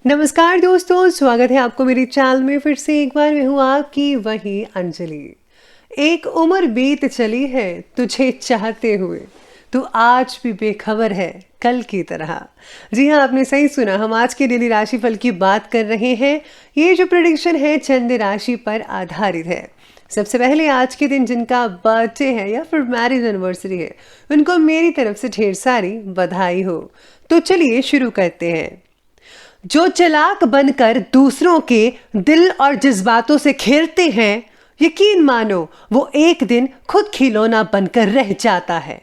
नमस्कार दोस्तों, स्वागत है आपको मेरी चैनल में। फिर से एक बार मैं हूँ आपकी वही अंजलि। एक उम्र बीत चली है तुझे चाहते हुए, तू आज भी बेखबर है कल की तरह। जी हाँ, आपने सही सुना। हम आज के डेली राशिफल की बात कर रहे हैं। ये जो प्रेडिक्शन है चंद राशि पर आधारित है। सबसे पहले आज के दिन जिनका बर्थडे है या फिर मैरिज एनिवर्सरी है, उनको मेरी तरफ से ढेर सारी बधाई हो। तो चलिए शुरू करते हैं। जो चालाक बनकर दूसरों के दिल और जज्बातों से खेलते हैं, यकीन मानो वो एक दिन खुद खिलौना बनकर रह जाता है।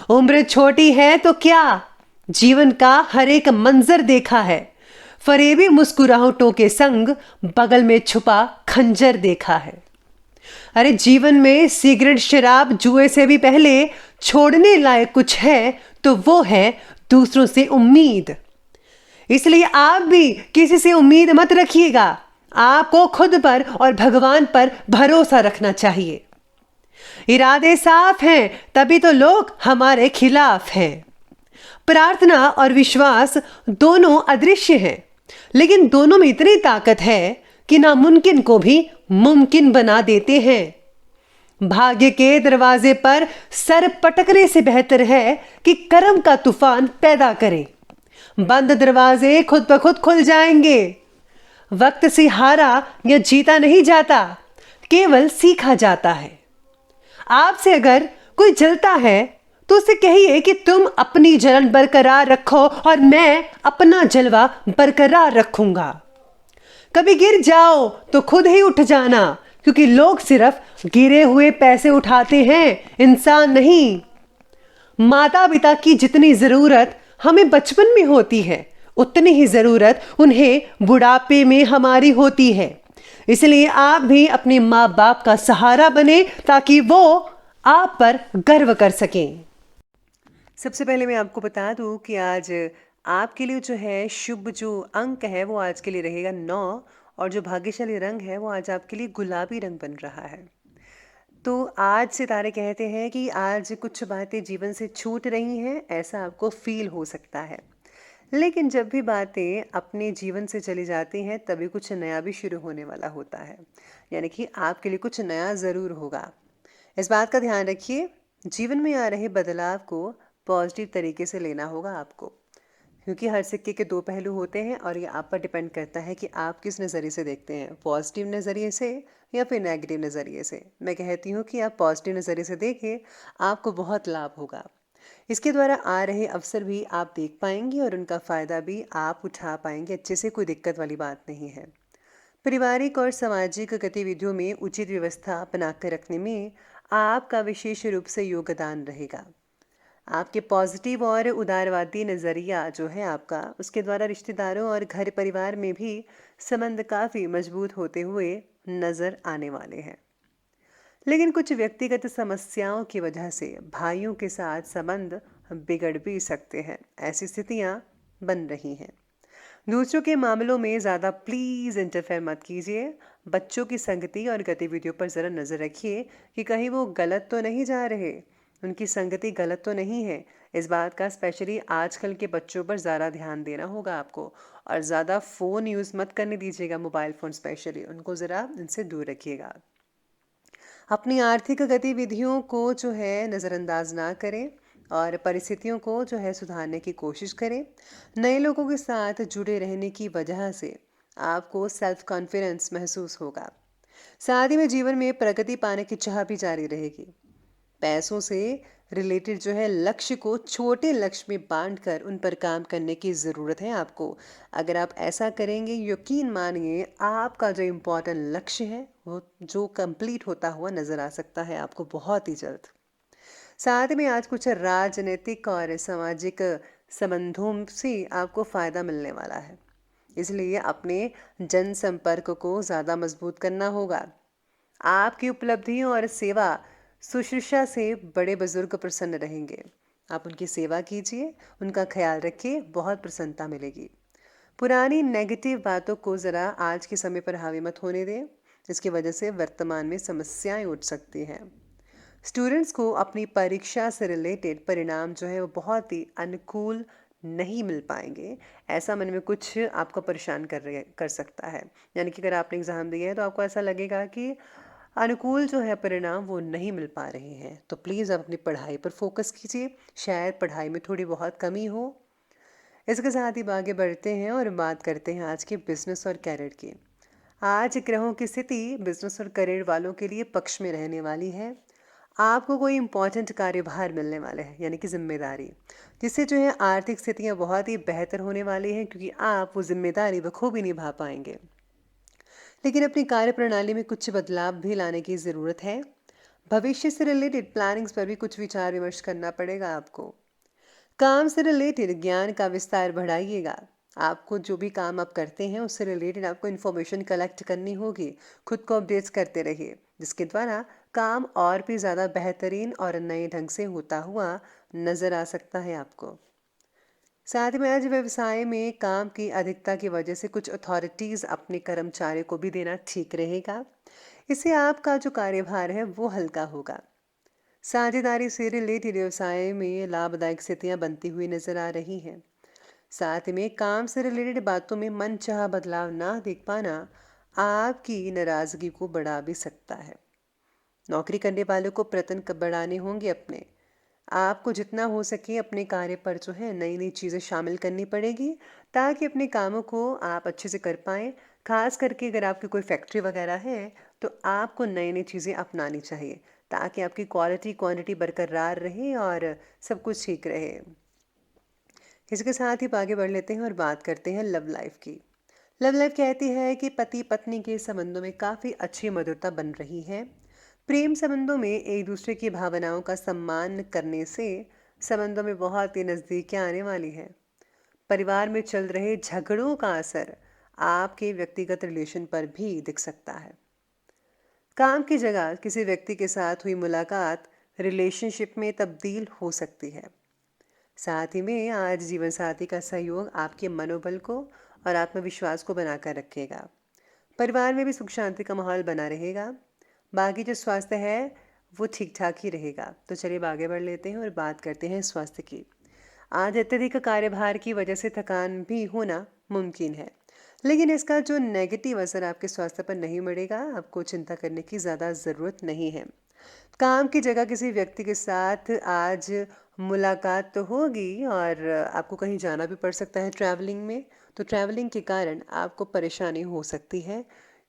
उम्र छोटी है तो क्या, जीवन का हर एक मंजर देखा है। फरेबी मुस्कुराहटों के संग बगल में छुपा खंजर देखा है। अरे जीवन में सिगरेट शराब जुए से भी पहले छोड़ने लायक कुछ है तो वो है दूसरों से उम्मीद। इसलिए आप भी किसी से उम्मीद मत रखिएगा। आपको खुद पर और भगवान पर भरोसा रखना चाहिए। इरादे साफ हैं तभी तो लोग हमारे खिलाफ हैं। प्रार्थना और विश्वास दोनों अदृश्य हैं, लेकिन दोनों में इतनी ताकत है कि नामुमकिन को भी मुमकिन बना देते हैं। भाग्य के दरवाजे पर सर पटकने से बेहतर है कि कर्म का तूफान पैदा करें। बंद दरवाजे खुद ब खुद खुल जाएंगे। वक्त से हारा या जीता नहीं जाता, केवल सीखा जाता है। आपसे अगर कोई जलता है तो उसे कहिए कि तुम अपनी जलन बरकरार रखो और मैं अपना जलवा बरकरार रखूंगा। कभी गिर जाओ तो खुद ही उठ जाना, क्योंकि लोग सिर्फ गिरे हुए पैसे उठाते हैं, इंसान नहीं। माता पिता की जितनी जरूरत हमें बचपन में होती है, उतनी ही जरूरत उन्हें बुढ़ापे में हमारी होती है। इसलिए आप भी अपने माँ बाप का सहारा बने ताकि वो आप पर गर्व कर सकें। सबसे पहले मैं आपको बता दूं कि आज आपके लिए जो है शुभ जो अंक है वो आज के लिए रहेगा 9, और जो भाग्यशाली रंग है वो आज आपके लिए गुलाबी रंग बन रहा है। तो आज सितारे कहते हैं कि आज कुछ बातें जीवन से छूट रही हैं, ऐसा आपको फील हो सकता है। लेकिन जब भी बातें अपने जीवन से चली जाती हैं तभी कुछ नया भी शुरू होने वाला होता है, यानी कि आपके लिए कुछ नया ज़रूर होगा। इस बात का ध्यान रखिए। जीवन में आ रहे बदलाव को पॉजिटिव तरीके से लेना होगा आपको, क्योंकि हर सिक्के के दो पहलू होते हैं और ये आप पर डिपेंड करता है कि आप किस नज़रिए से देखते हैं, पॉजिटिव नज़रिए से या फिर नेगेटिव नज़रिए से। मैं कहती हूँ कि आप पॉजिटिव नज़रिए से देखें, आपको बहुत लाभ होगा। इसके द्वारा आ रहे अवसर भी आप देख पाएंगे और उनका फ़ायदा भी आप उठा पाएंगे अच्छे से, कोई दिक्कत वाली बात नहीं है। पारिवारिक और सामाजिक गतिविधियों में उचित व्यवस्था बनाकर रखने में आपका विशेष रूप से योगदान रहेगा। आपके पॉजिटिव और उदारवादी नज़रिया जो है आपका, उसके द्वारा रिश्तेदारों और घर परिवार में भी संबंध काफ़ी मजबूत होते हुए नज़र आने वाले हैं। लेकिन कुछ व्यक्तिगत समस्याओं की वजह से भाइयों के साथ संबंध बिगड़ भी सकते हैं, ऐसी स्थितियां बन रही हैं। दूसरों के मामलों में ज़्यादा प्लीज़ इंटरफेयर मत कीजिए। बच्चों की संगति और गतिविधियों पर ज़रा नज़र रखिए कि कहीं वो गलत तो नहीं जा रहे, उनकी संगति गलत तो नहीं है। इस बात का स्पेशली आजकल के बच्चों पर ज़्यादा ध्यान देना होगा आपको, और ज़्यादा फ़ोन यूज़ मत करने दीजिएगा, मोबाइल फ़ोन स्पेशली उनको ज़रा इनसे दूर रखिएगा। अपनी आर्थिक गतिविधियों को जो है नज़रअंदाज ना करें और परिस्थितियों को जो है सुधारने की कोशिश करें। नए लोगों के साथ जुड़े रहने की वजह से आपको सेल्फ कॉन्फिडेंस महसूस होगा। साथ ही में जीवन में प्रगति पाने की चाह भी जारी रहेगी। पैसों से रिलेटेड जो है लक्ष्य को छोटे लक्ष्य में बांटकर उन पर काम करने की ज़रूरत है आपको। अगर आप ऐसा करेंगे, यकीन मानिए आपका जो इम्पोर्टेंट लक्ष्य है वो जो कंप्लीट होता हुआ नज़र आ सकता है आपको बहुत ही जल्द। साथ में आज कुछ राजनीतिक और सामाजिक संबंधों से आपको फ़ायदा मिलने वाला है, इसलिए अपने जनसंपर्क को ज़्यादा मजबूत करना होगा। आपकी उपलब्धियों और सेवा शुश्रूषा से बड़े बुजुर्ग प्रसन्न रहेंगे। आप उनकी सेवा कीजिए, उनका ख्याल रखिए, बहुत प्रसन्नता मिलेगी। पुरानी नेगेटिव बातों को ज़रा आज के समय पर हावी मत होने दें, जिसकी वजह से वर्तमान में समस्याएं उठ सकती हैं। स्टूडेंट्स को अपनी परीक्षा से रिलेटेड परिणाम जो है वो बहुत ही अनुकूल नहीं मिल पाएंगे, ऐसा मन में कुछ आपको परेशान कर सकता है। यानी कि अगर आपने एग्ज़ाम दिया है तो आपको ऐसा लगेगा कि अनुकूल जो है परिणाम वो नहीं मिल पा रहे हैं। तो प्लीज़ आप अपनी पढ़ाई पर फोकस कीजिए, शायद पढ़ाई में थोड़ी बहुत कमी हो। इसके साथ ही आगे बढ़ते हैं और बात करते हैं आज के बिजनेस और करियर की। आज ग्रहों की स्थिति बिजनेस और करियर वालों के लिए पक्ष में रहने वाली है। आपको कोई इंपॉर्टेंट कार्यभार मिलने वाले हैं, यानी कि जिम्मेदारी, जिससे जो है आर्थिक स्थितियां बहुत ही बेहतर होने वाली हैं, क्योंकि आप वो जिम्मेदारी बखूबी निभा पाएंगे। लेकिन अपनी कार्य प्रणाली में कुछ बदलाव भी लाने की ज़रूरत है। भविष्य से रिलेटेड प्लानिंग्स पर भी कुछ विचार विमर्श करना पड़ेगा आपको। काम से रिलेटेड ज्ञान का विस्तार बढ़ाइएगा। आपको जो भी काम आप करते हैं उससे रिलेटेड आपको इन्फॉर्मेशन कलेक्ट करनी होगी। खुद को अपडेट्स करते रहिए, जिसके द्वारा काम और भी ज़्यादा बेहतरीन और नए ढंग से होता हुआ नज़र आ सकता है आपको। साथ ही में आज व्यवसाय में काम की अधिकता की वजह से कुछ अथॉरिटीज़ अपने कर्मचारियों को भी देना ठीक रहेगा। इससे आपका जो कार्यभार है वो हल्का होगा। साझेदारी से रिलेटेड व्यवसाय में लाभदायक स्थितियां बनती हुई नजर आ रही हैं। साथ में काम से रिलेटेड बातों में मनचाहा बदलाव ना देख पाना आपकी नाराजगी को बढ़ा भी सकता है। नौकरी करने वालों को प्रयत्न बढ़ाने होंगे अपने। आपको जितना हो सके अपने कार्य पर जो है नई नई चीज़ें शामिल करनी पड़ेगी, ताकि अपने कामों को आप अच्छे से कर पाएँ। खास करके अगर आपकी कोई फैक्ट्री वगैरह है तो आपको नई नई चीज़ें अपनानी चाहिए, ताकि आपकी क्वालिटी क्वांटिटी बरकरार रहे और सब कुछ ठीक रहे। इसके साथ ही आगे बढ़ लेते हैं और बात करते हैं लव लाइफ की। लव लाइफ कहती है कि पति पत्नी के संबंधों में काफ़ी अच्छी मधुरता बन रही है। प्रेम संबंधों में एक दूसरे की भावनाओं का सम्मान करने से संबंधों में बहुत ही नज़दीकियाँ आने वाली है। परिवार में चल रहे झगड़ों का असर आपके व्यक्तिगत रिलेशन पर भी दिख सकता है। काम की जगह किसी व्यक्ति के साथ हुई मुलाकात रिलेशनशिप में तब्दील हो सकती है। साथ ही में आज जीवन साथी का सहयोग आपके मनोबल को और आत्मविश्वास को बनाकर रखेगा। परिवार में भी सुख शांति का माहौल बना रहेगा। बाकी जो स्वास्थ्य है वो ठीक ठाक ही रहेगा। तो चलिए आगे बढ़ लेते हैं और बात करते हैं स्वास्थ्य की। आज अत्यधिक कार्यभार की वजह से थकान भी होना मुमकिन है, लेकिन इसका जो नेगेटिव असर आपके स्वास्थ्य पर नहीं पड़ेगा। आपको चिंता करने की ज़्यादा ज़रूरत नहीं है। काम की जगह किसी व्यक्ति के साथ आज मुलाकात तो होगी और आपको कहीं जाना भी पड़ सकता है ट्रैवलिंग में। तो ट्रैवलिंग के कारण आपको परेशानी हो सकती है।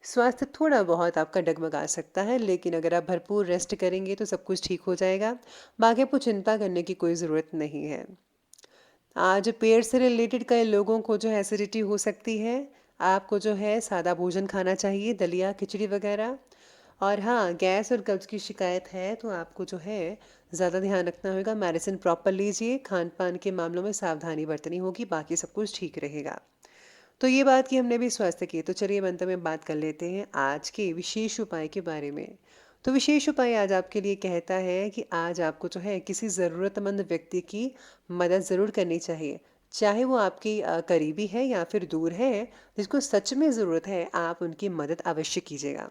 स्वास्थ्य थोड़ा बहुत आपका डगमगा सकता है, लेकिन अगर आप भरपूर रेस्ट करेंगे तो सब कुछ ठीक हो जाएगा। बाकी आपको चिंता करने की कोई ज़रूरत नहीं है। आज पेट से रिलेटेड कई लोगों को जो है एसिडिटी हो सकती है। आपको जो है सादा भोजन खाना चाहिए, दलिया खिचड़ी वगैरह। और हाँ, गैस और कब्ज़ की शिकायत है तो आपको जो है ज़्यादा ध्यान रखना होगा। मेडिसिन प्रॉपर लीजिए, खान पान के मामलों में सावधानी बरतनी होगी, बाकी सब कुछ ठीक रहेगा। तो ये बात की हमने भी स्वास्थ्य की, तो चलिए अंत में बात कर लेते हैं आज के विशेष उपाय के बारे में। तो विशेष उपाय आज आपके लिए कहता है कि आज आपको जो है किसी ज़रूरतमंद व्यक्ति की मदद ज़रूर करनी चाहिए। चाहे वो आपकी करीबी है या फिर दूर है, जिसको सच में ज़रूरत है आप उनकी मदद अवश्य कीजिएगा।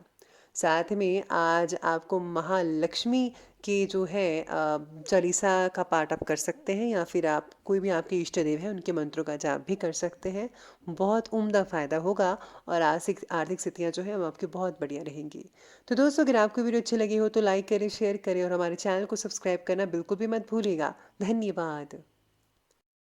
साथ में आज आपको महालक्ष्मी की जो है चालीसा का पाठ आप कर सकते हैं, या फिर आप कोई भी आपके इष्ट देव हैं उनके मंत्रों का जाप भी कर सकते हैं। बहुत उम्दा फ़ायदा होगा और आर्थिक आर्थिक स्थितियाँ जो है वो आपकी बहुत बढ़िया रहेंगी। तो दोस्तों, अगर आपको वीडियो अच्छी लगी हो तो लाइक करें, शेयर करें और हमारे चैनल को सब्सक्राइब करना बिल्कुल भी मत भूलिएगा। धन्यवाद।